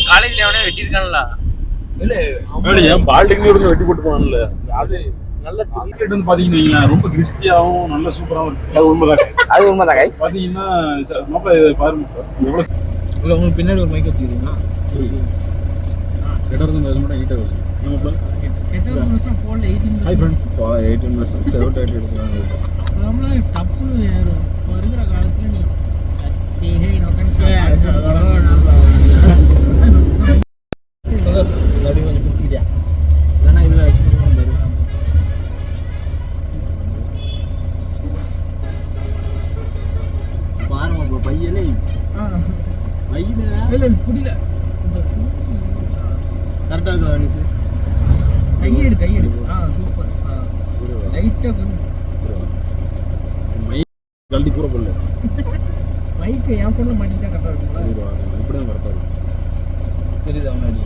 காலேஜ்ல எவனே வெட்டிருக்கான்ல. இல்ல ஏன் பால்டிங்ல இருந்து வெட்டி போட்டு போனான்ல. அது நல்ல கிரிக்கெட் வந்து பாத்தீங்கன்னா ரொம்ப கிறிஸ்பியாவும் நல்ல சூப்பராவும் இருக்கு. அது உண்மைதான். அது உண்மைதான் गाइस. பாத்தீங்கன்னா மாப்ள பாருங்க சார். எவ்வளவு இல்ல உங்களுக்கு பின்னாடி ஒரு மைக் வச்சிருக்கீங்க. செட்டர் தான் அது மட்டும் ஹீட்டர் வருது. மாப்ள செட்டர் வந்து போன்ல 18 ஹை फ्रेंड्स 18 செவட் ஆயிட்டு இருக்காங்க. நம்மள டப்பு யாரும் வருகிற காலத்துல நீ சஸ்தி ஹே நோக்கன் அப்படி கொஞ்சம் பிடிச்சிக்கிட்டியா இல்லைன்னா இதில் பாருங்க ப்ரோ பையலே பையில புரியல கரெக்டாக இருக்கா அனிசு கையெடு சூப்பர் லைட்டாக கொஞ்சம் மைக் கழட்டி கூட போடல மைக்கு என் ஃபோனில் மாட்டிக்கிட்டா கரெக்டாக இருக்குங்களா இப்படி தான் கரெக்டாக இருக்கும் தெரியுது அவனாடி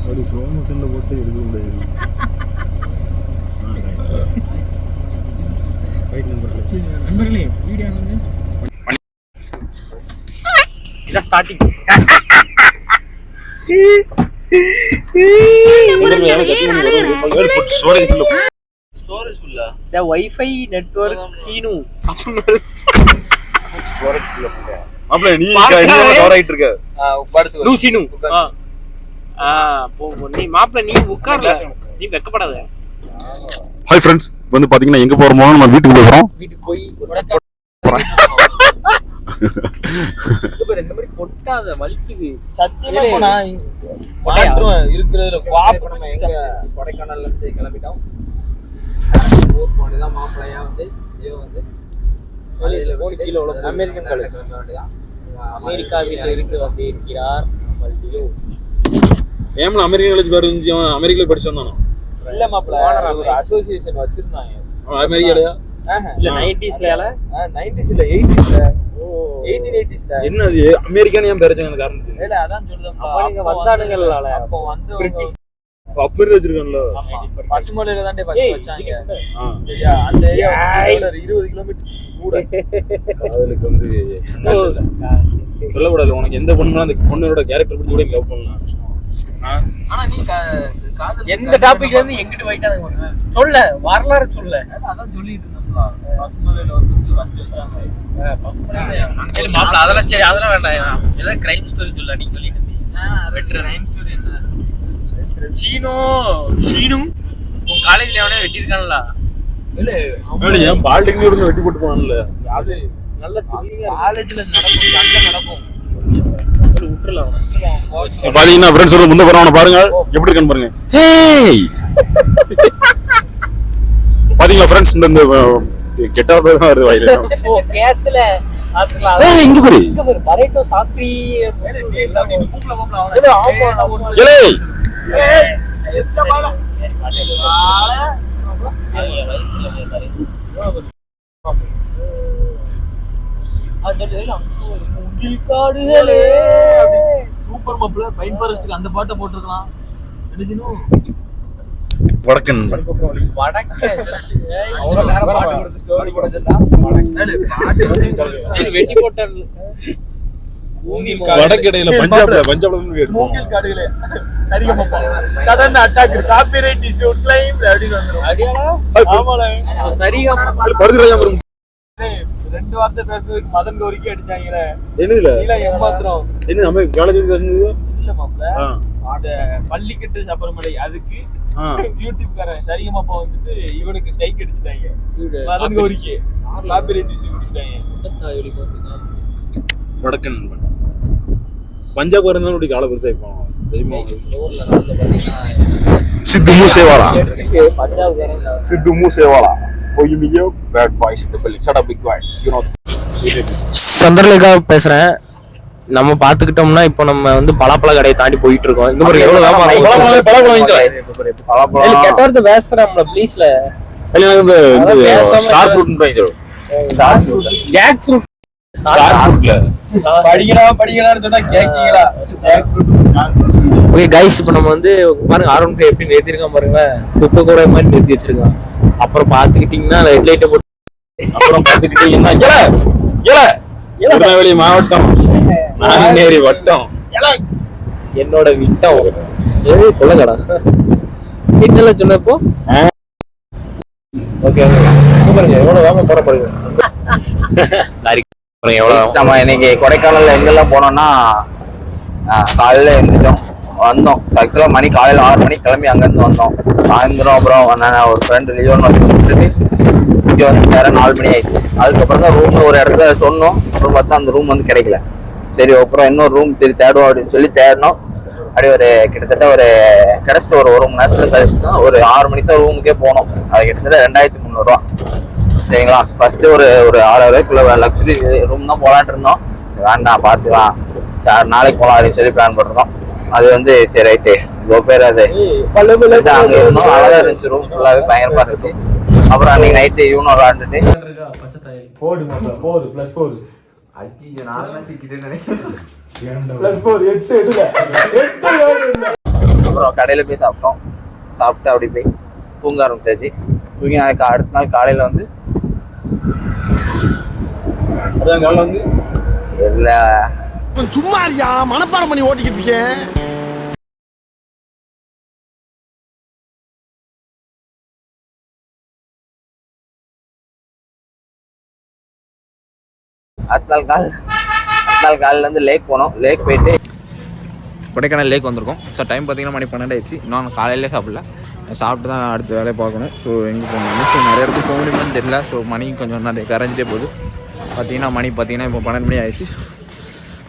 சாரி ஸ்லோ மோஷன்ல போட்டு எடுக்க முடியாது. நண்பர்களே வீடியோ வந்து இதான் ஸ்டார்டிங். ஸ்டோரேஜ் ஃபுல்லா தி வைஃபை நெட்வொர்க் சீனு ஸ்டோரேஜ் ஃபுல்லா போங்க. மாப்ள நீ கவர் ஆயிட்டு இருக்க. உட்கார்ந்து நூ சீனு போ நீ மாப்ள நீ உட்கார்ல நீ வெக்கப்படாத. ஹாய் ஃப்ரெண்ட்ஸ் வந்து பாத்தீங்கன்னா எங்க போறோமோ நம்ம வீட்டுக்கு போறோம். வீட்டுக்கு போய் இந்த மாதிரி பொட்டாத வலிக்குது சத்தியமா. நான் மாற்றுவேன் இருக்கிறதுல வாப். நம்ம எங்க கொடைக்கானல்ல இருந்து கிளம்பிட்டோம். ஊர் போனதான் மாப்பிளையா வந்து ஐயோ வந்து கீழே உள்ள அமெரிக்கன் காலேஜ் அமெரிக்காவில் இருந்து வந்து இருக்கிறார். ஏம்ல அமெரிக்கன் காலேஜ் பேர் இருந்துச்சு. அவன் அமெரிக்கால படிச்சான் தானே. இல்ல மாப்ள ஒரு அசோசியேஷன் வச்சிருந்தாங்க. அமெரிக்காலயா இல்ல 90ஸ்ல 90ஸ்ல 80ஸ்ல 1880ஸ்ல என்ன அது அமெரிக்கான்னு ஏன் பேர் வச்சாங்க காரணம் இல்ல அதான் சொல்றேன். அவங்க வந்தானுங்களால அப்போ வந்து பிரிட்டிஷ் அப்படி வச்சிருக்கான்ல. பசுமலையில தான் ஃபர்ஸ்ட் வச்சாங்க. அந்த ஏரியா 20 கிலோமீட்டர் கூட. அதுக்கு வந்து சொல்லக்கூடாது. உனக்கு எந்த பொண்ணுனா அந்த பொண்ணோட கேரக்டர் பத்தி கூட லவ் பண்ணலாம். ஆனா நீ எந்த டாபிக்ல இருந்து எங்கிட்டு போயிட்டாங்க சொல்ல வரலாறு சொல்ல. அதான் சொல்லிட்டு இருந்தோம்ல பசுமலையில வந்து ஃபர்ஸ்ட் வச்சாங்க. பசுமலையில மாப்ள அதெல்லாம் சரி அதெல்லாம் வேண்டாம். ஏதோ கிரைம் ஸ்டோரி சொல்ல நீ சொல்லிட்டு இருந்தீங்க. கிரைம் ஸ்டோரி என்ன சீனு உன் காலேஜ்ல எவனே வெட்டிருக்கான்ல. இல்ல ஏன் பால்டிங்ல இருந்து வெட்டி போட்டு போனான்ல. அது நல்ல காலேஜ்ல நடக்கும் சண்டை நடக்கும். பாத்தீங்கன்னா ஃப்ரெண்ட்ஸ் ஒரு முன்ன போறவன பாருங்க எப்படி இருக்கான்னு பாருங்க. ஹேய் பாத்தீங்களா ஃப்ரெண்ட்ஸ் இந்த கெட்டவங்க தான் வருது வாயில. ஓ கேட்ல ஆத்லா இங்க பாரு பரேட்டோ சாஸ்திரி கூப்ல கூப்ல ஆமா ஏலே எத்த பால சரி பால வயசுல பாரு காடுகளே சூப்பர் மாப்ள பைன் ஃபாரஸ்ட்க்கு அந்த பாட்டை போட்டுருக்கலாம். வடக்கன் வடக்கன் அவங்க வேற பாட்டு கொடுத்து ஸ்டோரி போடுறதா சரி வெட்டி போட்டான். வடக்கடையில பஞ்சாப்ல மூங்கில் காடுகளே சரிகமப்பா sudden attack copyright issue claim அப்படி வந்துரும். அடியாடா ஆமால சரிகமப்பா படுதுறாங்க bro. ரெண்டு வார்த்தை பேசுறதுக்கு மதன் கோரிக்கை அடிச்சாங்கல. என்னதுல இல்ல ஏமாத்துறோம் என்ன நம்ம காலேஜ் பேசுனது மாப்ள அந்த பள்ளிக்கட்டு சபரமலை அதுக்கு யூடியூப் காரன் சரிகமப்பா வந்துட்டு இவனுக்கு ஸ்ட்ரைக் அடிச்சிட்டாங்க. மதன் கோரிக்கை காப்பிரைட் இஷ்யூ அடிச்சிட்டாங்க. வடக்கன் பஞ்சாப் இருந்தாலும் அப்படி கால பெருசா இருப்பான். சித்து மூசேவாலா பஞ்சாப் சித்து மூசேவாலா பேட் பாய்ஸ் இந்த billing shut up big boy you know. Chandralekha பேசுறேன். நம்ம பாத்துக்கிட்டோம்னா இப்போ நம்ம வந்து பலாப்பழ கடையை தாண்டி போயிட்டு இருக்கோம். இங்க பாருங்க எவ்வளவு பலாப்பழம் கெட்டவர்த்து பேசுறோம்ல ப்ளீஸ்ல ஸ்டார் ஃப்ரூட் வாங்கிடு. ஜாக் ஃப்ரூட் ஸ்டார் ஃப்ரூட்ல படிக்கலாம்னு சொன்னா கேக்கீங்களா? ஓகே கைஸ் இப்போ நம்ம வந்து பாருங்க R15 எப்படி நிறுத்திருக்கான் பாருங்க. குப்பை கூட மாதிரி நிறுத்தி வச்சிருக்கான். அப்புறம் பாத்துக்கிட்டீங்கன்னா ரெட் லைட்டை போட்டு அப்புறம் பாத்துக்கிட்டீங்கன்னா திருநெல்வேலி மாவட்டம் நாங்குநேரி வட்டம் என்னோட விட்டம் கொள்ளக்கடா வீட்டுல சொன்னப்போ ஓகே எவ்வளவு வாங்க போற போறீங்க நம்ம இன்னைக்கு கொடைக்கானல்ல எங்கெல்லாம் போனோம்னா காலையில எழுந்திரிச்சோம் வந்தோம். ஆக்சுவலா மணி காலையில 6 மணிக்கு கிளம்பி அங்கிருந்து வந்தோம். சாயந்தரம் அப்புறம் ஒரு ஃப்ரெண்டு லியோன்னு வந்து விட்டுட்டு இங்க வந்து சேர 4 மணி ஆயிடுச்சு. அதுக்கப்புறம் தான் ரூம்ல ஒரு இடத்துல சொன்னோம். அப்புறம் பார்த்தா அந்த ரூம் வந்து கிடைக்கல. சரி அப்புறம் இன்னொரு ரூம் சரி தேடுவோம் அப்படின்னு சொல்லி தேடினோம். அப்படி ஒரு கிட்டத்தட்ட ஒரு கிடைச்சிட்டு ஒரு 1 மணி நேரத்துல கழிச்சு தான் ஒரு 6 மணிக்கு தான் ரூமுக்கே போனோம். அது கிட்டத்தட்ட 2300 ரூபா. சரிங்களா, ஃபர்ஸ்ட் ஒரு 6000 ரூபாய்க்குள்ள லக்ஸுரி ரூம் தான் போலான்ட்டு இருந்தோம். வேண்டாம் பார்த்துக்கலாம், சார் நாளைக்கு போகலாம் அப்படின்னு சொல்லி பிளான் பண்ணுறோம். அது வந்து சரி ரைட்டு இவ்வளோ பேர் அது அங்கே இருந்தோம். அழகாக இருந்துச்சு, ரூம் ஃபுல்லாகவே பயங்கரமாக இருந்துச்சு. அப்புறம் அன்னைக்கு நைட்டு யூனோ விளாண்டுட்டு அப்புறம் கடையில் போய் சாப்பிட்டோம். சாப்பிட்டு அப்படி போய் தூங்க ஆரம்பிச்சாச்சு. தூங்கி நாளைக்கு அடுத்த நாள் காலையில் வந்து எல்லா சும்மா இருக்கியா மனப்பாடம் பண்ணி ஓட்டிக்கிட்டு இருக்கேன். அடுத்த நாள் காலையில் வந்து லேக் போனோம். லேக் போயிட்டு கொடைக்கானல் லேக் வந்திருக்கோம். ஸோ டைம் பார்த்தீங்கன்னா மணி 12 ஆயிடுச்சு. இன்னும் காலையிலே சாப்பிடல, சாப்பிட்டு தான் அடுத்த வேலையை பார்க்கணும். ஸோ எங்கே போகணும், ஸோ நிறைய இடத்துக்கு போக முடியுமான்னு தெரியல. ஸோ மணி கொஞ்சம் நிறைய கரைஞ்சிட்டே போகுது. மணி பார்த்தீங்கன்னா இப்போ 12 மணி ஆயிடுச்சு.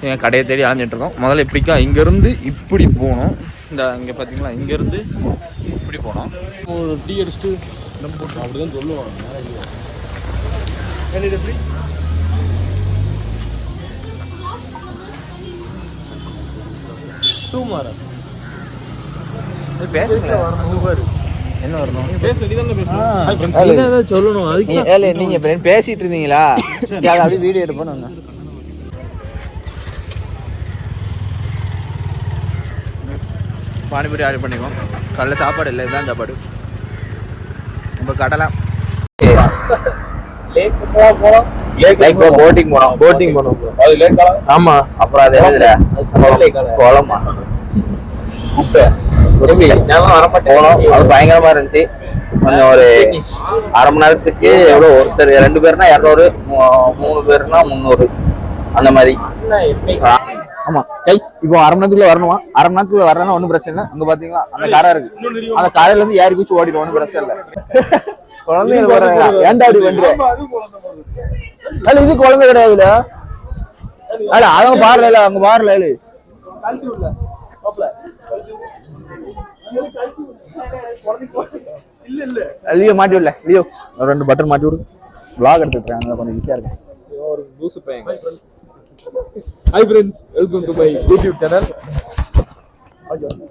எங்கள் கடையை தேடி அலைஞ்சிட்ருக்கோம். முதல்ல இப்படிக்கா இங்கேருந்து இப்படி போகணும். இங்கே பார்த்தீங்களா, இங்கேருந்து இப்படி போனோம். ஒரு டீ அடிச்சுட்டு நம்ம போட்டு அப்படி தான் சொல்லுவாங்க. எப்படி என்ன வரணும் சொல்லணும். நீங்க பேசிட்டு இருந்தீங்களா? அப்படியே வீடியோ எடுப்போம். பானிபூரி ஆர்டர் பண்ணிக்கோம். காலைல சாப்பாடு இல்லை, இதுதான் சாப்பாடு. நம்ம கடலாம் போட்டிங் போனோம். ஆமா, அப்புறம் அது எழுதுல குளமா போனோம். அது பயங்கரமா இருந்துச்சு. கொஞ்சம் ஒரு அரை மணி நேரத்துக்கு எவ்வளோ, ஒருத்தர் 2 பேர்னா 200, 3 பேர்னா 300 அந்த மாதிரி. ஆமா கைஸ், இப்போ அரை மணி நேரத்துக்குள்ள வரணுமா? அரை மணி நேரத்துக்குள்ள வரணும்னா ஒன்றும் பிரச்சனை இல்லை. அங்க பாத்தீங்களா அந்த கடை இருக்கு, அந்த கடையில இருந்து ஏறி குச்சி ஓடிடும், ஒன்றும் பிரச்சனை இல்லை. குழந்தைங்க ஏன்டா அப்படி பண்றேன்? இது குழந்தை கிடையாதுல, அவங்க பாருல, அவங்க பாருல லியோ மாட்டி விடல. லியோ ஒரு 2 பட்டன் மாட்டி விடு. vlog எடுத்துட்டு இருக்காங்க, கொஞ்சம் ஈஸியா இருக்கு. ஒரு லூசு பையன். Hi friends, welcome to my YouTube channel.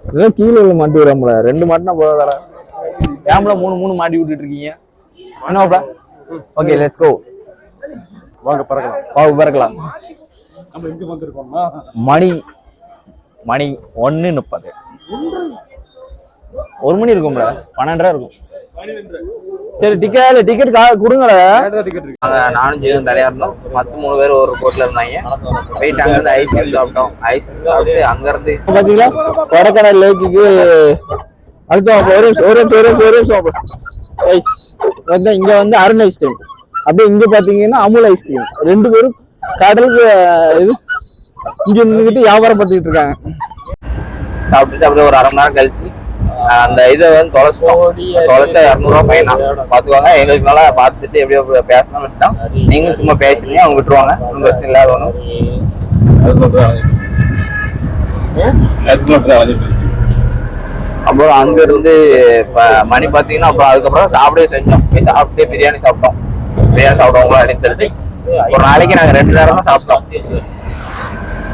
இதெல்லாம் கீழே உள்ள மாட்டி விடாமல, 2 மாட்டினா போதாடா. ஏம்ல 3 மாட்டி விட்டுட்டு இருக்கீங்க? என்னப்பா? Okay let's go. வாங்க பறக்கலாம். நம்ம எங்க வந்திருக்கோம்னா மணி 1:30. 1 மணி இருக்கும்ல, 12:30 இருக்கும். சரி டிக்கெட் கொடுங்களே. நானும் ஜீவன் தனியா இருந்தோம். மத்த 3 பேர் ஒரு கோட்ல இருந்தாங்க. போயிட்டு அங்க இருந்து ஐஸ்கிரீம் சாப்பிட்டோம். ஐஸ்கிரீம் சாப்பிட்டு அங்க இருந்து பாத்தீங்களா கொடைக்கானல் லேக்குக்கு அடுத்த ஒரு இங்க வந்து அருண் ஐஸ்கிரீம், அப்படியே இங்க பாத்தீங்கன்னா அமுல் ஐஸ்கிரீம். 2 பேரும் கடலுக்கு இது இங்க நின்றுட்டு வியாபாரம் பார்த்துக்கிட்டு இருக்காங்க. சாப்பிட்டுட்டு அப்படியே ஒரு அரை மணி நேரம் கழிச்சு அந்த இதை வந்து தொலைச்சா 200 ரூபா பையனா பாத்துக்குவாங்க. எங்களுக்கு நல்லா பார்த்துட்டு எப்படியோ பேசணும் விட்டோம். நீங்களும் சும்மா பேசுறீங்க, அவங்க விட்டுருவாங்க, ஒன்றும் பிரச்சனை இல்லாத ஒன்றும். அப்புறம் அங்க இருந்து மணி பாத்தீங்கன்னா அப்புறம் அதுக்கப்புறம் சாப்பிடவே செஞ்சோம். போய் சாப்பிட்டு பிரியாணி சாப்பிட்டோம் அப்படின்னு சொல்லிட்டு ஒரு நாளைக்கு நாங்க 2 நேரம் தான் சாப்பிட்டோம்.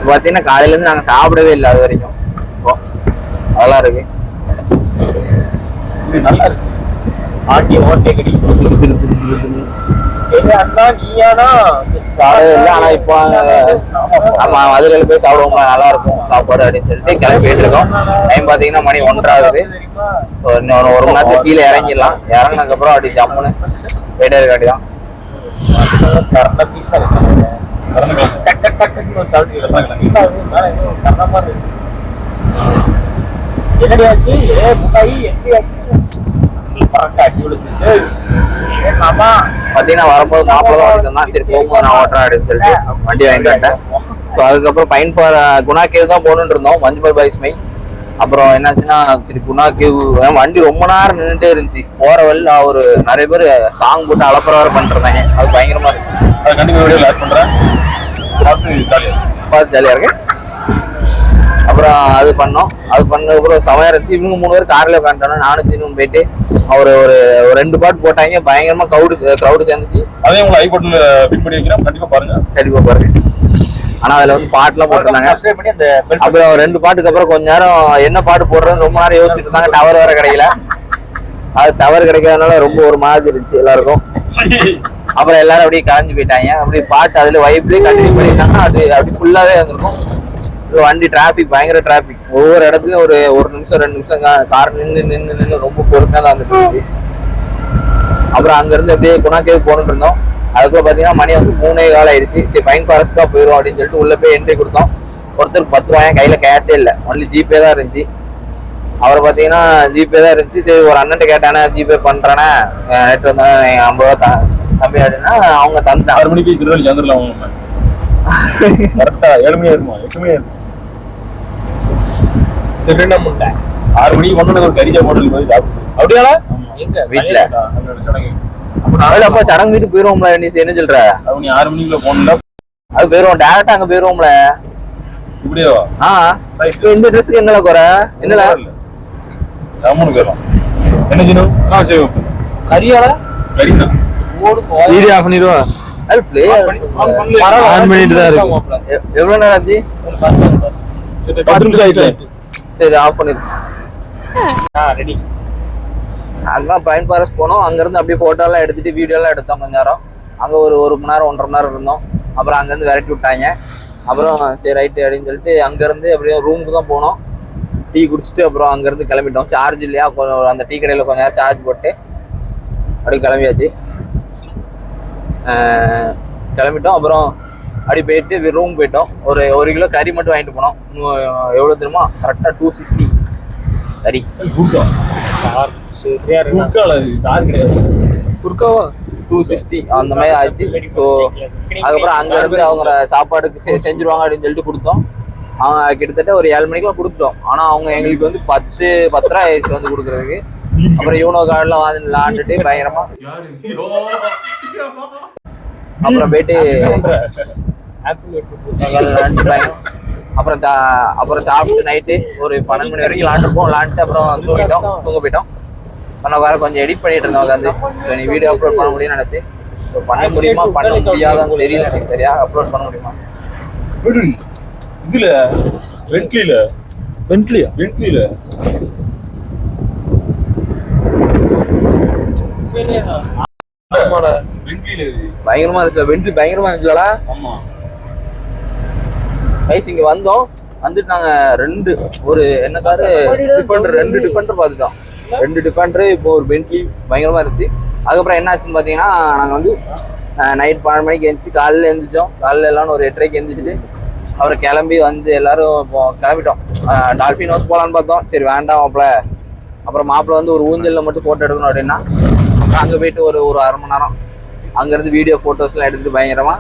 பாத்தீங்கன்னா காலையில இருந்து நாங்க சாப்பிடவே இல்லை அது வரைக்கும். அதெல்லாம் இருக்கு, நல்லா இருக்கு. ஆட்டி ஓட்டை கடி ஆனா இப்போ ஆமா மதுரையில போய் சாப்பிடுவோம், நல்லா இருக்கும் சாப்பாடு அப்படின்னு சொல்லிட்டு கிளம்பிட்டு இருக்கோம். டைம் பாத்தீங்கன்னா மணி 1:30 ஆகுது. இன்னும் 1 மணி நேரத்துக்கு கீழே இறங்கிடலாம். இறங்கினதுக்கு அப்புறம் அப்படி ஜம்முன்னு போயிட்டே இருக்க வேண்டியதான். கறந்துக்கலாம். டக் டக் டக் டக்னு ஒரு சவுண்ட் கறந்துக்கலாம். இல்ல அது மேல ஏதோ ஒரு கர்ற மாதிரி இருக்கு. என்னடி ஆச்சு? முட்டாயி எப்படி ஆச்சு? கரெக்டா அடி விழுந்துச்சு. மாமா பாத்தீங்கன்னா வரும்போது மாப்பிள்ள தான் வாங்கிட்டு வந்தான். சரி போகும்போது நான் ஓட்டுறேன் அப்படின்னு சொல்லிட்டு வண்டி வாங்கிட்டு வந்துட்டேன். ஸோ அதுக்கப்புறம் பைன் குணா கேவ் தான் போகணுன்னு இருந்தோம், மஞ்சுமல் பாய்ஸ் மை. அப்புறம் என்னாச்சுன்னா சரி குணா கேவ் வண்டி ரொம்ப நேரம் நின்றுட்டே இருந்துச்சு. போற வழியில ஒரு நிறைய பேர் சாங் போட்டு அலப்பற வேற பண்ணிருந்தாங்க. அது பயங்கரமா இருக்கு. அதை கண்டிப்பா வீடியோவில் ஆட் பண்றேன். பார்த்து ஜாலியாக பார்த்து ஜாலியா இருக்கு. அப்புறம் அது பண்ணோம். அது பண்ணதுக்கப்புறம் செமையா இருந்துச்சு. இவங்க 3 பேர் கார்ல உட்காந்துட்டோம். நானும் சீனும் போயிட்டு ஒரு ஒரு 2 பாட்டு போட்டாங்க. பயங்கரமா க்ரௌடு சேர்ந்துச்சு. அதே உங்களை ஐ பட்டன்ல பின் பண்ணி வைக்கிறேன், கண்டிப்பா பாருங்க. கண்டிப்பா பாருங்க. ஆனா அதுல வந்து பாட்டுலாம் போட்டிருந்தாங்க. சப்ஸ்கிரைப் பண்ணி அந்த bell அப்புறம் 2 பாட்டுக்கு அப்புறம் கொஞ்ச நேரம் என்ன பாட்டு போடுறதுன்னு ரொம்ப நேரம் யோசிச்சுட்டு இருந்தாங்க. டவர் வேற கிடைக்கல. அது டவர் கிடைக்காதனால ரொம்ப ஒரு மாதிரி இருந்துச்சு எல்லாருக்கும். அப்புறம் எல்லாரும் அப்படியே கலைஞ்சு போயிட்டாங்க. அப்படி பாட்டு அதுல வைப்லயே கண்டினியூ பண்ணியிருந்தாங்கன்னா அது அப்படி ஃபுல்லாவே இருந்திருக்கும். வண்டி டிராபிக் பயங்கர டிராபிக். ஒவ்வொரு இடத்துலயும் ஒரு 1 நிமிஷம் 2 நிமிஷம் கார் நின்று ரொம்ப பொறுமையா தான் வந்துட்டு இருந்துச்சு. அப்புறம் அங்க இருந்து அப்படியே குணா கேவ் போட்டுட்டு இருந்தோம். அதுக்குள்ள பாத்தீங்கன்னா மணி வந்து 3:15 ஆயிடுச்சு. சரி பைன் ஃபாரஸ்ட் தான் போயிடும் அப்படின்னு சொல்லிட்டு உள்ள போய் என்ட்ரி கொடுத்தோம். ஒருத்தருக்கு 10 ரூபாய், கையில கேஷே இல்லை, ஒன்லி ஜிபே தான் இருந்துச்சு. அவரை பாத்தீங்கன்னா ஜிபே தான் இருந்துச்சு. சரி ஒரு அண்ணன்ட்ட கேட்டானே ஜிபே பண்றேனே நெட் வந்தானே 50 ரூபா தம்பி அப்படின்னா அவங்க தந்தான். 6 மணிக்கு திருவள்ளி வந்துடலாம். கரெக்டா 7 மணி ஆயிருமா? 8 மணி ஆயிருமா? திருண்ண முட்டை 6 மணிக்கு கொண்டு ஒரு கறிஜா ஹோட்டலுக்கு போய் சாப்பிட்டு அப்படியா? எங்க வீட்டுல அதோட சடங்கு. அப்ப சடங்கு வீட்டு போயிருவோம்ல. நீ என்ன சொல்ற? நீ 6 மணிக்குள்ள போனல அது போயிருவோம், டேரக்டா அங்க போயிருவோம்ல. இப்படியேவா? இந்த ட்ரெஸ்க்கு என்னல குறை? என்னல மூணு பேரும் என்ன செய்யணும்? சரி கரியால கறினா வீடியோ ஆஃப் பண்ணிடுவா. அது பிளே ஆன் பண்ணிட்டு தான் இருக்கு. எவ்வளவு நேரம் ஆச்சு? 10 நிமிஷம் ஆயிடுச்சு. சரி ஆஃப் பண்ணிடு. ரெடி. அங்க பைன் ஃபாரஸ்ட் போனோம். அங்க இருந்து அப்படியே போட்டோ எல்லாம் எடுத்துட்டு வீடியோ எல்லாம் எடுத்தோம். கொஞ்ச நேரம் அங்க ஒரு 1 மணி நேரம் 1.5 மணி நேரம் இருந்தோம். அப்புறம் அங்க இருந்து விரட்டி விட்டாங்க. அப்புறம் சரி ரைட்டு அப்படின்னு சொல்லிட்டு அங்க இருந்து அப்படியே ரூமுக்கு தான் போனோம். டீ குடிச்சிட்டு அப்புறம் அங்க இருந்து கிளம்பிட்டோம். சார்ஜ் இல்லையா, அந்த டீ கடையில கொஞ்ச நேரம் சார்ஜ் போட்டு அப்படியே கிளம்பியாச்சு. கிளம்பிட்டோம். அப்புறம் அப்படி போயிட்டு ரூம் போயிட்டோம். ஒரு 1 கிலோ கறி மட்டும் வாங்கிட்டு போனோம். எவ்வளோ தெரியுமா? கரெக்டாக 260 கறி. குறுக்காவா 260 அந்த மாதிரி ஆச்சு. ஸோ அதுக்கப்புறம் அங்க இருந்து அவங்க சாப்பாடுக்கு செஞ்சிருவாங்க அப்படின்னு சொல்லிட்டு கொடுத்தோம். அவங்க கிட்டத்தட்ட ஒரு 7 மணிக்கெல்லாம் கொடுத்துட்டோம். ஆனா அவங்க எங்களுக்கு வந்து 10-10:30 ஆயிடுச்சு வந்து கொடுக்குறதுக்கு. அப்புறம் யூனோ கார்டுலாம் விளாண்டுட்டு பயங்கரமா அப்புறம் போயிட்டு அப்புறம் சாப்பிட்டு நைட்டு ஒரு 12 மணி வரைக்கும் விளாண்டுருப்போம். விளாண்டுட்டு அப்புறம் தூங்க போயிட்டோம். வேற கொஞ்சம் எடிட் பண்ணிட்டு இருந்தோம் உட்காந்து. நீ வீடியோ அப்லோட் பண்ண முடியும்னு நினைச்சு. பண்ண முடியுமா பண்ண முடியாதான்னு தெரியல எனக்கு. சரியா அப்லோட் பண்ண முடியுமா? இதுல வென்ட்லில பயங்கரமா இருந்துச்சு. வென்ட்லி பயங்கரமா இருந்துச்சுல. ஆமா கைஸ் இங்க வந்தோம். வந்துட்டு நாங்க 2 ஒரு என்ன காரு டிஃபெண்டர் 2 டிஃபெண்டர் பார்த்துட்டோம். 2 டிஃபெண்டர் இப்போ ஒரு பென்ட்லி பயங்கரமா இருந்துச்சு. அதுக்கப்புறம் என்ன ஆச்சுன்னு பாத்தீங்கன்னா நாங்க வந்து நைட் 12 மணிக்கு எழுந்துச்சு. காலையில எழுந்திரிச்சோம். காலையில எல்லாரும் ஒரு 8:30க்கு எழுந்திரிச்சிட்டு அப்புறம் கிளம்பி வந்து எல்லாரும் இப்போ கிளம்பிட்டோம். டால்ஃபின் ஹவுஸ் போகலான்னு பார்த்தோம். சரி வேண்டாம் மாப்பிள்ள. அப்புறம் மாப்பிள்ள வந்து ஒரு ஊஞ்சலில் மட்டும் ஃபோட்டோ எடுக்கணும் அப்படின்னா அங்கே போயிட்டு ஒரு 1/2 மணி நேரம் அங்கேருந்து வீடியோ ஃபோட்டோஸ்லாம் எடுத்துகிட்டு பயங்கரமாக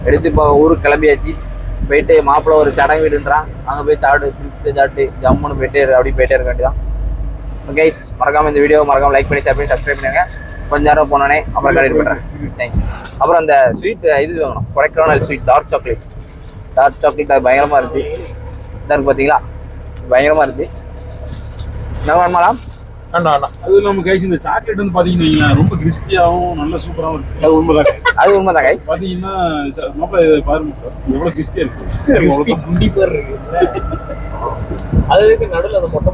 எடுத்து இப்போ ஊருக்கு கிளம்பியாச்சு. போயிட்டு மாப்பிள்ள ஒரு சடங்கு வீடுன்றான். அங்கே போய் சாப்பிட்டு ஜம்முன்னு போயிட்டு அப்படி போயிட்டே இருக்க வேண்டியதான். கைஸ் மறக்காமல் இந்த வீடியோ மறக்காமல் லைக் பண்ணி ஷேர் பண்ணி சப்ஸ்கிரைப் பண்ணுங்க. கொஞ்ச நேரம் போனோடனே அப்புறம் கரெக்ட் பண்ணுறேன். தேங்க்யூ. அப்புறம் அந்த ஸ்வீட் இது வாங்கணும், கொடைக்கானல் ஸ்வீட் டார்க் சாக்லேட் அது பயங்கரமா இருந்துச்சு. இருக்கு பார்த்தீங்களா, பயங்கரமா இருந்துச்சு. என்ன வேணுமாலாம்? அது நம்ம கைஸ் இந்த சாக்லேட் வந்து பாத்தீங்கன்னா ரொம்ப கிறிஸ்பியாவும் நல்ல சூப்பராகவும் இருக்கு. அது உண்மைதான். அது உண்மைதான் கைஸ். பாத்தீங்கன்னா மாப்பிள்ள பாருங்க எவ்வளவு கிறிஸ்பியா இருக்கு. குண்டி பேர் இருக்கு. அதுக்கு நடுவில் அதை மொட்டை